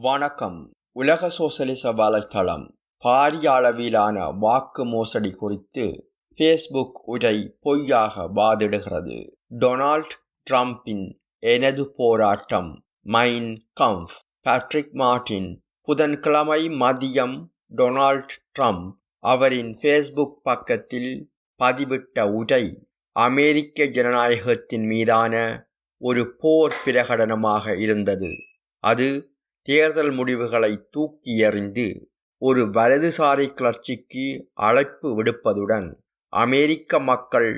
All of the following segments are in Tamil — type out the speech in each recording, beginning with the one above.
வணக்கம். உலக சோசலிச வலைத்தளம் பாரிய அளவிலான வாக்கு மோசடி குறித்து ஃபேஸ்புக் உரை பொய்யாக வாதிடுகிறது. டொனால்ட் ட்ரம்பின் எனது போராட்டம் மைன் கம்ஃப். Patrick Martin. புதன்கிழமை மதியம் டொனால்ட் ட்ரம்ப் அவரின் ஃபேஸ்புக் பக்கத்தில் பதிவிட்ட உரை அமெரிக்க ஜனநாயகத்தின் மீதான ஒரு போர் பிரகடனமாக இருந்தது. அது தேர்தல் முடிவுகளை தூக்கி எறிந்து ஒரு வலதுசாரி கிளர்ச்சிக்கு அழைப்பு விடுப்பதுடன் அமெரிக்க மக்கள்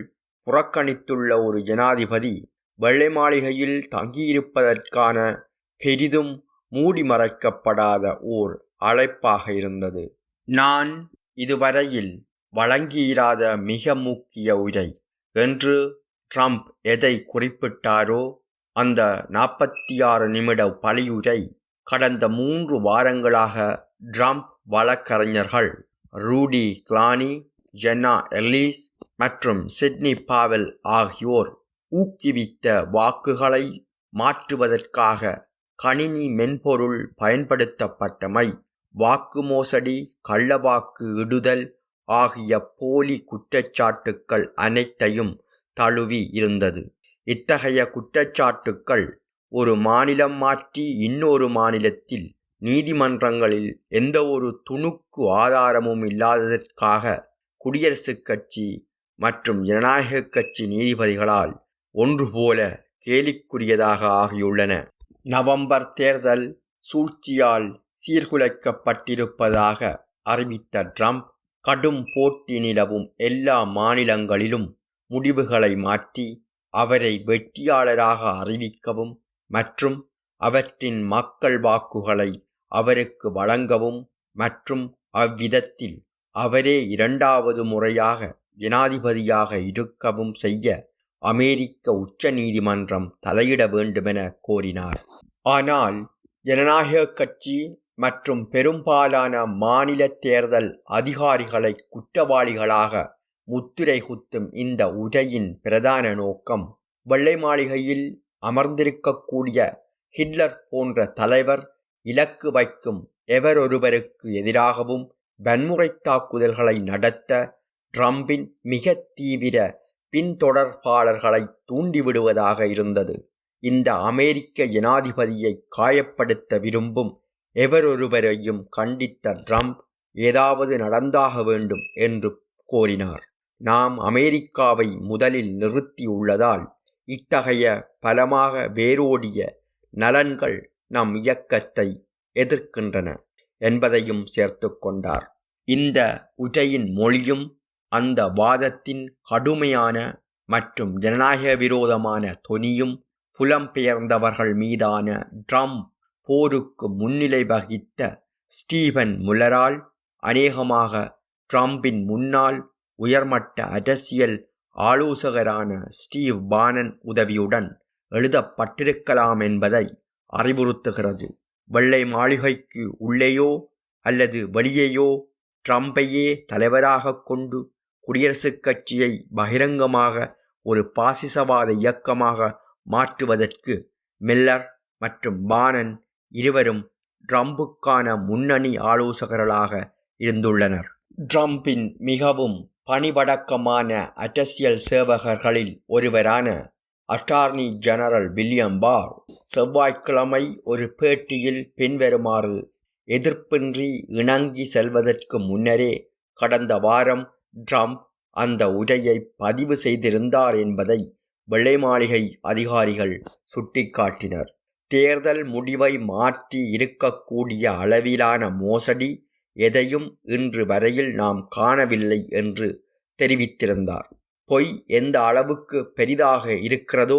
புறக்கணித்துள்ள ஒரு ஜனாதிபதி வெள்ளை மாளிகையில் தங்கியிருப்பதற்கான பெரிதும் மூடிமறைக்கப்படாத ஓர் அழைப்பாக இருந்தது. நான் இதுவரையில் வழங்கியிராத மிக முக்கிய உரை என்று ட்ரம்ப் எதை குறிப்பிட்டாரோ அந்த 46 நிமிட பழியுரை கடந்த 3 வாரங்களாக ட்ரம்ப் வழக்கறிஞர்கள் ரூடி கிளானி, ஜென்னா எல்லிஸ் மற்றும் சிட்னி பாவெல் ஆகியோர் ஊக்குவித்த வாக்குகளை மாற்றுவதற்காக கணினி மென்பொருள் பயன்படுத்தப்பட்டமை, வாக்கு மோசடி, கள்ளவாக்கு இடுதல் ஆகிய போலி குற்றச்சாட்டுக்கள் அனைத்தையும் தழுவி இருந்தது. இத்தகைய குற்றச்சாட்டுக்கள் ஒரு மாநிலம் மாற்றி இன்னொரு மாநிலத்தில் நீதிமன்றங்களில் எந்த ஒரு துணுக்கு ஆதாரமும் இல்லாததற்காக குடியரசுக் கட்சி மற்றும் ஜனநாயக கட்சி நீதிபதிகளால் ஒன்றுபோல கேலிக்குரியதாக ஆகியுள்ளன. நவம்பர் தேர்தல் சூழ்ச்சியால் சீர்குலைக்கப்பட்டிருப்பதாக அறிவித்த ட்ரம்ப் கடும் போட்டி நிலவும் எல்லா மாநிலங்களிலும் முடிவுகளை மாற்றி அவரை வெற்றியாளராக அறிவிக்கவும் மற்றும் அவற்றின் மக்கள் வாக்குகளை அவருக்கு வழங்கவும் மற்றும் அவ்விதத்தில் அவரே 2வது முறையாக ஜனாதிபதியாக இருக்கவும் செய்ய அமெரிக்க உச்ச நீதிமன்றம் தலையிட வேண்டுமென கோரினார். ஆனால் ஜனநாயக கட்சி மற்றும் பெரும்பாலான மாநில தேர்தல் அதிகாரிகளை குற்றவாளிகளாக முத்திரை குத்தும் இந்த உரையின் பிரதான நோக்கம் வெள்ளை மாளிகையில் அமர்ந்திருக்கக்கூடிய ஹிட்லர் போன்ற தலைவர் இலக்கு வைக்கும் எவரொருவருக்கு எதிராகவும் வன்முறை தாக்குதல்களை நடத்த ட்ரம்பின் மிக தீவிர பின்தொடர்பாளர்களை தூண்டிவிடுவதாக இருந்தது. இந்த அமெரிக்க ஜனாதிபதியை காயப்படுத்த விரும்பும் எவரொருவரையும் கண்டித்த ட்ரம்ப் ஏதாவது நடந்தாக வேண்டும் என்று கோரினார். நாம் அமெரிக்காவை முதலில் நிறுத்தியுள்ளதால் இத்தகைய பலமாக வேரோடிய நலன்கள் நம் இயக்கத்தை எதிர்க்கின்றன என்பதையும் சேர்த்து கொண்டார். இந்த உரையின் மொழியும் அந்த வாதத்தின் கடுமையான மற்றும் ஜனநாயக விரோதமான தொனியும் புலம்பெயர்ந்தவர்கள் மீதான ட்ரம்ப் போருக்கு முன்னிலை வகித்த ஸ்டீவன் முல்லரால், அநேகமாக ட்ரம்பின் முன்னாள் உயர்மட்ட அரசியல் ஆலோசகரான ஸ்டீவ் பானன் உதவியுடன் எழுதப்பட்டிருக்கலாம் என்பதை அறிவுறுத்துகிறது. வெள்ளை மாளிகைக்கு உள்ளேயோ அல்லது வெளியேயோ ட்ரம்பையே தலைவராக கொண்டு குடியரசுக் கட்சியை பகிரங்கமாக ஒரு பாசிசவாத இயக்கமாக மாற்றுவதற்கு மில்லர் மற்றும் பானன் இருவரும் ட்ரம்புக்கான முன்னணி ஆலோசகர்களாக இருந்துள்ளனர். ட்ரம்பின் மிகவும் பணிபடக்கமான அரசியல் சேவகர்களில் ஒருவரான அட்டார்னி ஜெனரல் வில்லியம் பார் செவ்வாய்க்கிழமை ஒரு பேட்டியில் பின்வருமாறு எதிர்ப்பின்றி இணங்கி செல்வதற்கு முன்னரே கடந்த வாரம் ட்ரம்ப் அந்த உரையை பதிவு செய்திருந்தார் என்பதை வெள்ளை மாளிகை அதிகாரிகள் சுட்டிக்காட்டினர். தேர்தல் முடிவை மாற்றி இருக்கக்கூடிய அளவிலான மோசடி எதையும் இன்று வரையில் நாம் காணவில்லை என்று தெரிவித்திருந்தார். பொய் எந்த அளவுக்கு பெரிதாக இருக்கிறதோ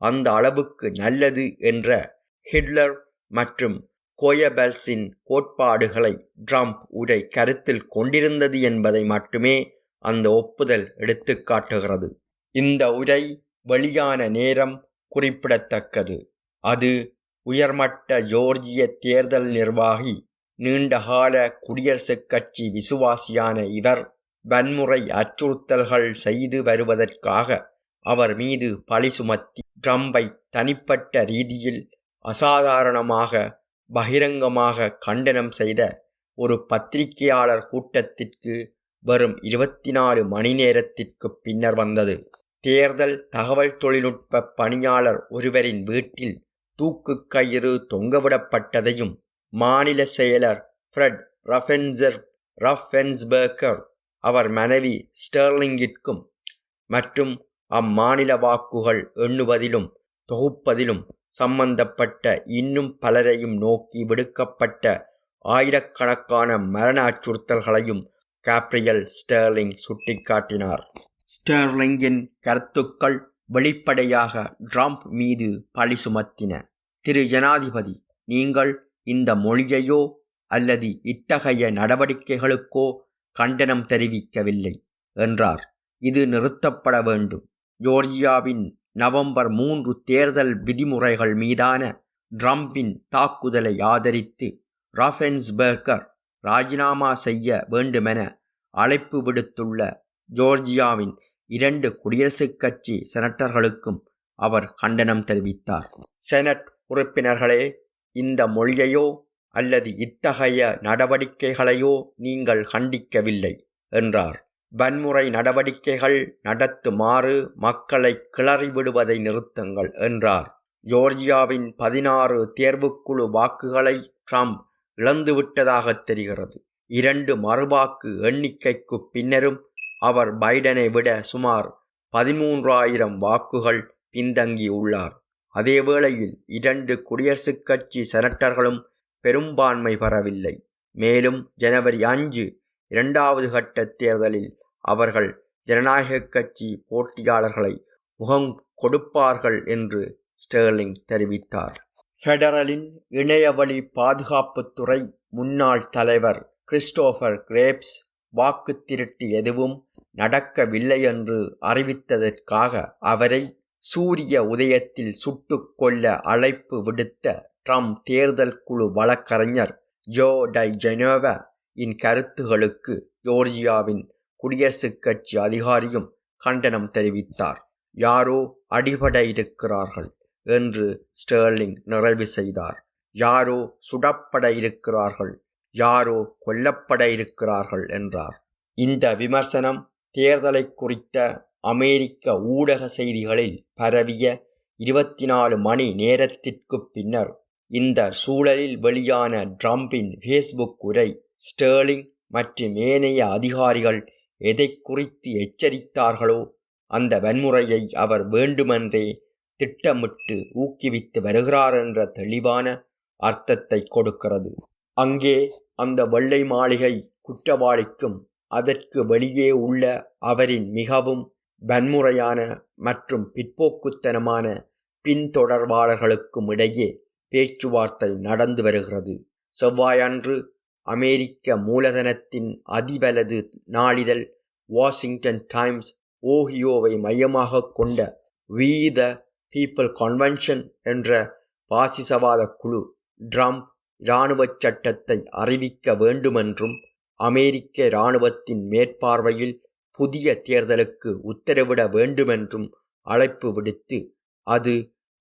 அந்த அளவுக்கு நல்லது என்ற ஹிட்லர் மற்றும் கோயபெல்ஸின் கோட்பாடுகளை ட்ரம்ப் உரை கருத்தில் கொண்டிருந்தது என்பதை மட்டுமே அந்த ஒப்புதல் எடுத்துக்காட்டுகிறது. இந்த உரை வெளியான நேரம் குறிப்பிடத்தக்கது. அது உயர்மட்ட ஜோர்ஜிய தேர்தல் நிர்வாகி, நீண்டகால குடியரசுக் கட்சி விசுவாசியான இவர் வன்முறை அச்சுறுத்தல்கள் செய்து வருவதற்காக அவர் மீது பழி சுமத்தி ட்ரம்பை தனிப்பட்ட ரீதியில் அசாதாரணமாக பகிரங்கமாக கண்டனம் செய்த ஒரு பத்திரிகையாளர் கூட்டத்திற்கு வெறும் 24 மணி நேரத்திற்கு பின்னர் வந்தது. தேர்தல் தகவல் தொழில்நுட்ப பணியாளர் ஒருவரின் வீட்டில் தூக்கு கயிறு தொங்கவிடப்பட்டதையும் மாநில செயலர் ஃப்ரெட் ரஃபென்ஸ்பர்கர் அவர் மனைவி ஸ்டெர்லிங்கிற்கும் மற்றும் அம்மாநில வாக்குகள் எண்ணுவதிலும் தொகுப்பதிலும் சம்பந்தப்பட்ட இன்னும் பலரையும் நோக்கி விடுக்கப்பட்ட ஆயிரக்கணக்கான மரண அச்சுறுத்தல்களையும் கேப்ரியல் ஸ்டெர்லிங் சுட்டிக்காட்டினார். ஸ்டெர்லிங்கின் கருத்துக்கள் வெளிப்படையாக ட்ரம்ப் மீது பழி சுமத்தின. திரு ஜனாதிபதி, நீங்கள் இந்த மொழியையோ அல்லது இத்தகைய நடவடிக்கைகளுக்கோ கண்டனம் தெரிவிக்கவில்லை என்றார். இது நிறுத்தப்பட வேண்டும். ஜோர்ஜியாவின் நவம்பர் 3 தேர்தல் விதிமுறைகள் மீதான ட்ரம்பின் தாக்குதலை ஆதரித்து ராஃபென்ஸ்பர்கர் ராஜினாமா செய்ய வேண்டுமென அழைப்பு விடுத்துள்ள ஜோர்ஜியாவின் 2 குடியரசுக் கட்சி செனட்டர்களுக்கும் அவர் கண்டனம் தெரிவித்தார். செனட் உறுப்பினர்களே, இந்த மொழியையோ அல்லது இத்தகைய நடவடிக்கைகளையோ நீங்கள் கண்டிக்கவில்லை என்றார். வன்முறை நடவடிக்கைகள் நடத்துமாறு மக்களை கிளறிவிடுவதை நிறுத்துங்கள் என்றார். ஜோர்ஜியாவின் 16 தேர்வுக்குழு வாக்குகளை ட்ரம்ப் இழந்துவிட்டதாக தெரிகிறது. 2 மறுவாக்கு எண்ணிக்கைக்கு பின்னரும் அவர் பைடனை விட சுமார் 13,000 வாக்குகள் பின்தங்கியுள்ளார். அதேவேளையில் 2 குடியரசுக் கட்சி செனட்டர்களும் பெரும்பான்மை பெறவில்லை. மேலும் ஜனவரி 5 2வது கட்ட தேர்தலில் அவர்கள் ஜனநாயக கட்சி போட்டியாளர்களை முகம் கொடுப்பார்கள் என்று ஸ்டெர்லிங் தெரிவித்தார். ஃபெடரலின் இணையவழி பாதுகாப்புத்துறை முன்னாள் தலைவர் கிறிஸ்டோபர் கிரேப்ஸ் வாக்கு திருட்டு எதுவும் நடக்கவில்லை என்று அறிவித்ததற்காக அவரை சூரிய உதயத்தில் சுட்டுக் கொல்ல அழைப்பு விடுத்த ட்ரம்ப் தேர்தல் குழு வழக்கறிஞர் ஜோ டைஜெனோவா இன் கருத்துகளுக்கு ஜோர்ஜியாவின் குடியரசுக் கட்சி அதிகாரியும் கண்டனம் தெரிவித்தார். யாரோ அடிபட இருக்கிறார்கள் என்று ஸ்டெர்லிங் நிறைவு செய்தார். யாரோ சுடப்பட இருக்கிறார்கள், யாரோ கொல்லப்பட இருக்கிறார்கள் என்றார். இந்த விமர்சனம் தேர்தலை குறித்த அமெரிக்க ஊடக செய்திகளில் பரவிய 24 மணி நேரத்திற்கு பின்னர் இந்த சூழலில் வெளியான ட்ரம்பின் ஃபேஸ்புக் உரை ஸ்டெர்லிங் மற்றும் ஏனைய அதிகாரிகள் எதை குறித்து எச்சரித்தார்களோ அந்த வன்முறையை அவர் வேண்டுமென்றே திட்டமிட்டு ஊக்குவித்து வருகிறார் என்ற தெளிவான அர்த்தத்தை கொடுக்கிறது. அங்கே அந்த வெள்ளை மாளிகை குற்றவாளிக்கும் அதற்கு வெளியே உள்ள அவரின் மிகவும் வன்முறையான மற்றும் பிற்போக்குத்தனமான பின்தொடர்பாளர்களுக்கும் இடையே பேச்சுவார்த்தை நடந்து வருகிறது. செவ்வாயன்று அமெரிக்க மூலதனத்தின் அதிவலது நாளிதழ் வாஷிங்டன் டைம்ஸ் ஓஹியோவை மையமாக கொண்ட வி த பீப்பிள் கன்வென்ஷன் என்ற பாசிசவாத குழு ட்ரம்ப் இராணுவ சட்டத்தை அறிவிக்க வேண்டுமென்றும் அமெரிக்க இராணுவத்தின் மேற்பார்வையில் புதிய தேர்தலுக்கு உத்தரவிட வேண்டுமென்றும் அழைப்பு விடுத்து அது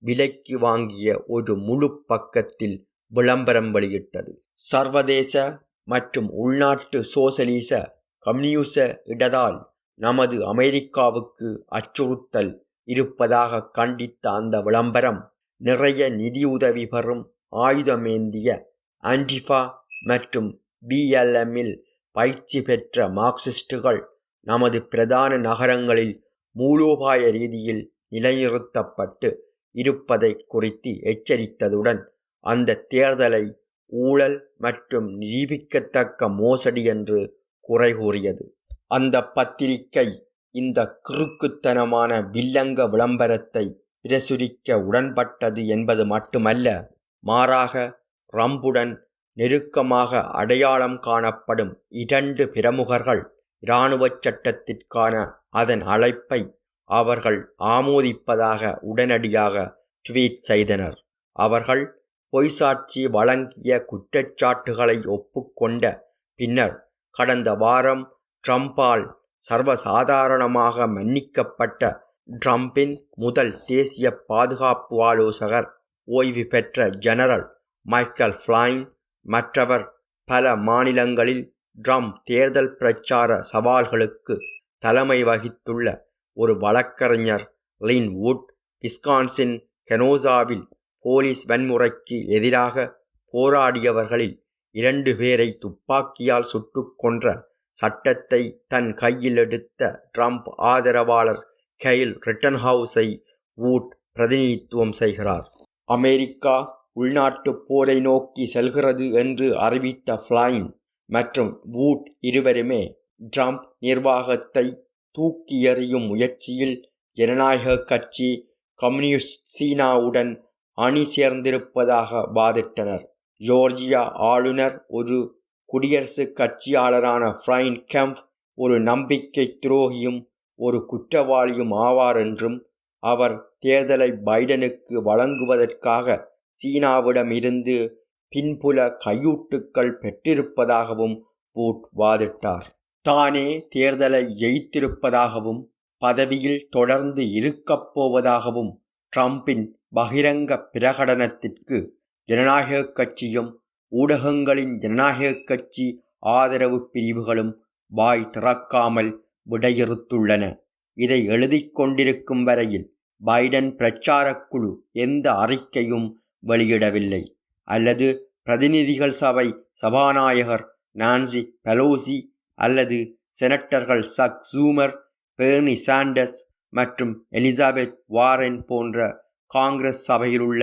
விலைக்கு வாங்கிய ஒரு முழு பக்கத்தில் விளம்பரம் வெளியிட்டது. சர்வதேச மற்றும் உள்நாட்டு சோசலிச கம்யூனிச இடதால் நமது அமெரிக்காவுக்கு அச்சுறுத்தல் இருப்பதாக கண்டித்த அந்த விளம்பரம் நிறைய நிதியுதவி பெறும் ஆயுதமேந்திய ஆன்டிஃபா மற்றும் BLMஇல் பயிற்சி பெற்ற மார்க்சிஸ்டுகள் நமது பிரதான நகரங்களில் மூலோபாய ரீதியில் நிலைநிறுத்தப்பட்டு இருப்பதை குறித்து எச்சரித்ததுடன் அந்த தேர்தலை ஊழல் மற்றும் நிரூபிக்கத்தக்க மோசடி என்று குறை கூறியது. அந்த பத்திரிகை இந்த கிறுக்குத்தனமான வில்லங்க விளம்பரத்தை பிரசுரிக்க உடன்பட்டது என்பது மட்டுமல்ல, மாறாக ட்ரம்புடன் நெருக்கமாக அடையாளம் காணப்படும் 2 பிரமுகர்கள் இராணுவ சட்டத்திற்கான அதன் அழைப்பை அவர்கள் ஆமோதிப்பதாக உடனடியாக ட்வீட் செய்தனர். அவர்கள் பொய்சாட்சி வழங்கிய குற்றச்சாட்டுகளை ஒப்புக்கொண்ட பின்னர் கடந்த வாரம் ட்ரம்பால் சர்வசாதாரணமாக மன்னிக்கப்பட்ட ட்ரம்பின் முதல் தேசிய பாதுகாப்பு ஆலோசகர் ஓய்வு பெற்ற ஜெனரல் மைக்கேல் ஃப்ளைன் மற்றவர். பல மாநிலங்களில் ட்ரம்ப் தேர்தல் பிரச்சார சவால்களுக்கு தலைமை வகித்துள்ள ஒரு வழக்கறிஞர் லின் வுட் விஸ்கான்சின் கெனோசாவில் போலீஸ் வன்முறைக்கு எதிராக போராடியவர்களில் 2 பேரை துப்பாக்கியால் சுட்டுக் கொன்ற சட்டத்தை தன் கையில் எடுத்த ட்ரம்ப் ஆதரவாளர் கெயில் ரிட்டன்ஹவுஸை வூட் பிரதிநிதித்துவம் செய்கிறார். அமெரிக்கா உள்நாட்டுப் போரை நோக்கி செல்கிறது என்று அறிவித்த ஃப்ளைன் மற்றும் வூட் இருவருமே ட்ரம்ப் நிர்வாகத்தை தூக்கி எறியும் முயற்சியில் ஜனநாயக கட்சி கம்யூனிஸ்ட் சீனாவுடன் அணி சேர்ந்திருப்பதாக வாதிட்டனர். ஜோர்ஜியா ஆளுநர் ஒரு குடியரசுக் கட்சியாளரான ஃப்ளைன் கெம்ப் ஒரு நம்பிக்கை துரோகியும் ஒரு குற்றவாளியும் ஆவார் என்றும் அவர் தேர்தலை பைடனுக்கு வழங்குவதற்காக சீனாவிடம் இருந்து பின்புல கையூட்டுக்கள் பெற்றிருப்பதாகவும் வூட் வாதிட்டார். தானே தேர்தலை ஜெயித்திருப்பதாகவும் பதவியில் தொடர்ந்து இருக்கப் போவதாகவும் ட்ரம்பின் பகிரங்க பிரகடனத்திற்கு ஜனநாயக கட்சியும் ஊடகங்களின் ஜனநாயக கட்சி ஆதரவு பிரிவுகளும் வாய் திறக்காமல் விடையிறுத்துள்ளன. இதை எழுதிக் கொண்டிருக்கும் வரையில் பைடன் பிரச்சாரக் குழு எந்த அறிக்கையும் வெளியிடவில்லை அல்லது பிரதிநிதிகள் சபை சபாநாயகர் நான்சி பெலோசி அல்லது செனட்டர்கள் சக் ஜூமர், பெர்னி சாண்டர்ஸ் மற்றும் எலிசபெத் வாரன் போன்ற காங்கிரஸ் சபையிலுள்ள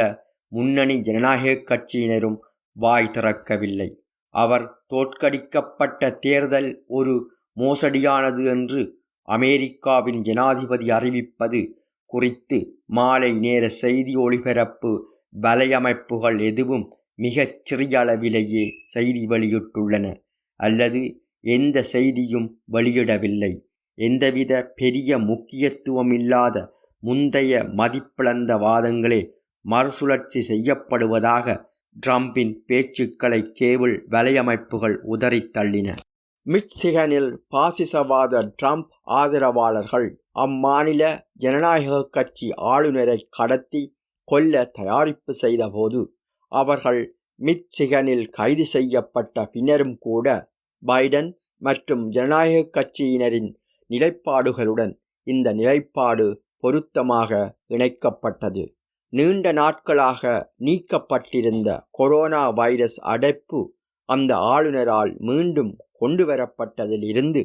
முன்னணி ஜனநாயக கட்சியினரும் வாய் திறக்கவில்லை. அவர் தோற்கடிக்கப்பட்ட தேர்தல் ஒரு மோசடியானது என்று அமெரிக்காவின் ஜனாதிபதி அறிவிப்பது குறித்து மாலை நேர செய்தி ஒளிபரப்பு வலையமைப்புகள் எதுவும் மிகச் சிறிய அளவிலேயே செய்தி வெளியிட்டுள்ளன அல்லது எந்த செய்தியும் வெளியிடவில்லை. எந்தவித பெரிய முக்கியத்துவமில்லாத முந்தைய மதிப்பிழந்த வாதங்களே மறுசுழற்சி செய்யப்படுவதாக ட்ரம்பின் பேச்சுக்களை கேபிள் வலையமைப்புகள் உதறித்தள்ளின. மிச்சிகனில் பாசிசவாத ட்ரம்ப் ஆதரவாளர்கள் அம்மாநில ஜனநாயக கட்சி ஆளுநரை கடத்தி கொல்ல தயாரிப்பு செய்தபோது அவர்கள் மிச்சிகனில் கைது செய்யப்பட்ட பின்னரும் கூட பைடன் மற்றும் ஜனநாயக கட்சியினரின் நிலைப்பாடுகளுடன் இந்த நிலைப்பாடு பொருத்தமாக இணைக்கப்பட்டது. நீண்ட நாட்களாக நீக்கப்பட்டிருந்த கொரோனா வைரஸ் அடைப்பு அந்த ஆளுநரால் மீண்டும் கொண்டுவரப்பட்டதில் இருந்து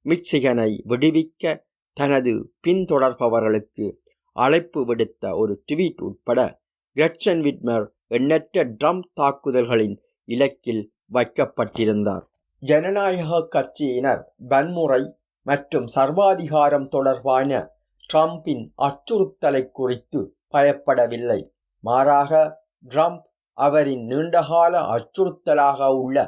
மிச்சிகனை விடுவிக்க தனது பின்தொடர்பவர்களுக்கு அழைப்பு விடுத்த ஒரு ட்வீட் உட்பட கிரெட்சன் விட்மர் எண்ணற்ற ட்ரம்ப் தாக்குதல்களின் இலக்கில் வைக்கப்பட்டிருந்தார். ஜனநாயக கட்சியினர் வன்முறை மற்றும் சர்வாதிகாரம் தொடர்பான ட்ரம்பின் அச்சுறுத்தலை குறித்து பயப்படவில்லை. மாறாக ட்ரம்ப் அவரின் நீண்டகால அச்சுறுத்தலாக உள்ள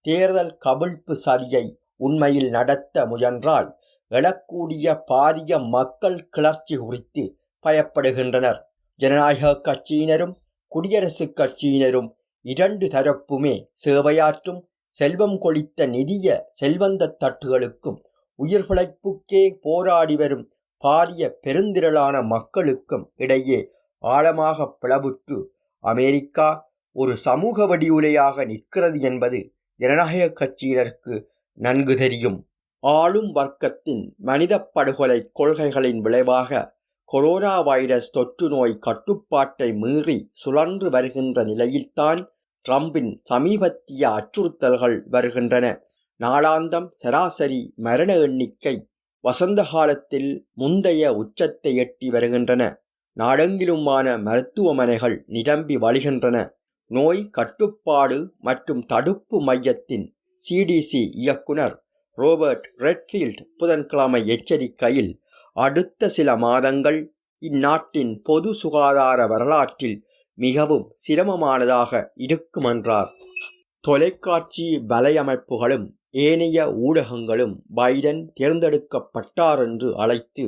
தேர்தல் கவிழ்ப்பு சதியை உண்மையில் நடத்த முயன்றால் எழக்கூடிய பாரிய மக்கள் கிளர்ச்சி குறித்து பயப்படுகின்றனர். ஜனநாயக கட்சியினரும் குடியரசுக் கட்சியினரும் 2 தரப்புமே சேவையாற்றும் செல்வம் கொளித்த நிதிய செல்வந்த தட்டுகளுக்கும் உயிர் பிழைப்புக்கே போராடி வரும் பாரிய பெருந்திரளான மக்களுக்கும் இடையே ஆழமாக பிளவுற்று அமெரிக்கா ஒரு சமூக வடிவுலையாக நிற்கிறது என்பது ஜனநாயக கட்சியினருக்கு நன்கு தெரியும். ஆளும் வர்க்கத்தின் மனித படுகொலை கொள்கைகளின் விளைவாக கொரோனா வைரஸ் தொற்று நோய் கட்டுப்பாட்டை மீறி சுழன்று வருகின்ற நிலையில்தான் ட்ரம்பின் சமீபத்திய அச்சுறுத்தல்கள் வருகின்றன. நாளாந்தம் சராசரி மரண எண்ணிக்கை வசந்த காலத்தில் முந்தைய உச்சத்தை எட்டி வருகின்றன. நாடெங்கிலுமான மருத்துவமனைகள் நிரம்பி வழிகின்றன. நோய் கட்டுப்பாடு மற்றும் தடுப்பு மையத்தின் CDC இயக்குனர் ரோபர்ட் ரெட்ஃபீல்ட் புதன்கிழமை எச்சரிக்கையில், அடுத்த சில மாதங்கள் இந்நாட்டின் பொது சுகாதார வரலாற்றில் மிகவும் சிரமமானதாக இருக்குமென்றார். தொலைக்காட்சி வலையமைப்புகளும் ஏனைய ஊடகங்களும் பைடன் தேர்ந்தெடுக்கப்பட்டார் என்று அழைத்து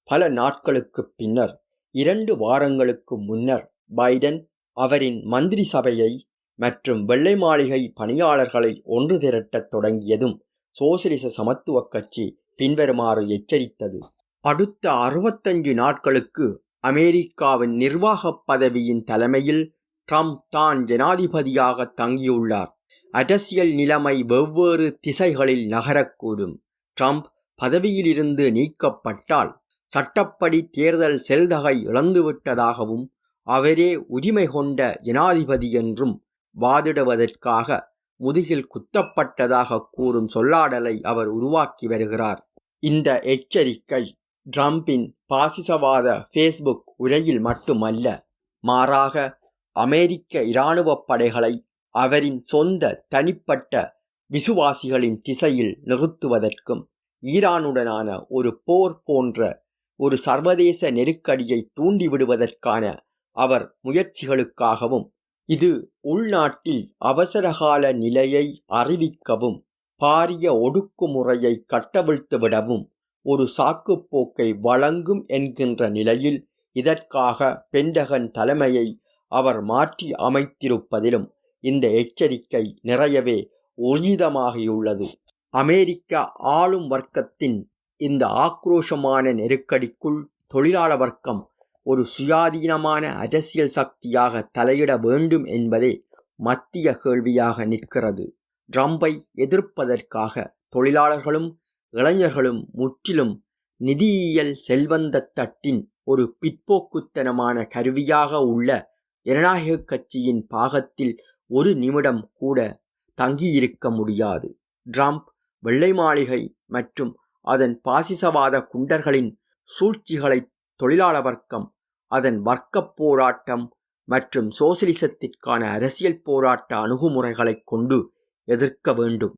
பல நாட்களுக்கு பின்னர் 2 வாரங்களுக்கு முன்னர் பைடன் அவரின் மந்திரி சபையை மற்றும் வெள்ளை மாளிகை பணியாளர்களை ஒன்று திரட்டத் தொடங்கியதும் சோசலிச சமத்துவ கட்சி பின்வருமாறு எச்சரித்தது. அடுத்த 65 நாட்களுக்கு அமெரிக்காவின் நிர்வாக பதவியின் தலைமையில் ட்ரம்ப் தான் ஜனாதிபதியாக தங்கியுள்ளார். அரசியல் நிலைமை வெவ்வேறு திசைகளில் நகரக்கூடும். ட்ரம்ப் பதவியிலிருந்து நீக்கப்பட்டால் சட்டப்படி தேர்தல் செல்தகை இழந்துவிட்டதாகவும் அவரே உரிமை கொண்ட ஜனாதிபதி என்றும் வாதிடுவதற்காக முதுகில் குத்தப்பட்டதாக கூறும் சொல்லாடலை அவர் உருவாக்கி வருகிறார். இந்த எச்சரிக்கை ட்ரம்பின் பாசிசவாத ஃபேஸ்புக் உரையில் மட்டுமல்ல, மாறாக அமெரிக்க இராணுவப் படைகளை அவரின் சொந்த தனிப்பட்ட விசுவாசிகளின் திசையில் நிறுத்துவதற்கும் ஈரானுடனான ஒரு போர் போன்ற ஒரு சர்வதேச நெருக்கடியை தூண்டிவிடுவதற்கான அவர் முயற்சிகளுக்காகவும், இது உள்நாட்டில் அவசரகால நிலையை அறிவிக்கவும் பாரிய ஒடுக்குமுறையை கட்டவிழ்த்துவிடவும் ஒரு சாக்குப்போக்கை வழங்கும் என்கின்ற நிலையில் இதற்காக பென்டகன் தலைமையை அவர் மாற்றி அமைத்திருப்பதிலும் இந்த எச்சரிக்கை நிறையவே ஊர்ஜிதமாகியுள்ளது. அமெரிக்க ஆளும் வர்க்கத்தின் இந்த ஆக்ரோஷமான நெருக்கடிக்குள் தொழிலாள வர்க்கம் ஒரு சுயாதீனமான அரசியல் சக்தியாக தலையிட வேண்டும் என்பதே மத்திய கேள்வியாக நிற்கிறது. ட்ரம்பை எதிர்ப்பதற்காக தொழிலாளர்களும் இளைஞர்களும் முற்றிலும் நிதியியல் செல்வந்த தட்டின் ஒரு பிற்போக்குத்தனமான கருவியாக உள்ள ஜனநாயக கட்சியின் பாகத்தில் ஒரு நிமிடம் கூட தங்கியிருக்க முடியாது. ட்ரம்ப் வெள்ளை மாளிகை மற்றும் அதன் பாசிசவாத குண்டர்களின் சூழ்ச்சிகளை தொழிலாள வர்க்கம் அதன் வர்க்கப் போராட்டம் மற்றும் சோசலிசத்திற்கான அரசியல் போராட்ட அணுகுமுறைகளைக் கொண்டு எதிர்க்க வேண்டும்.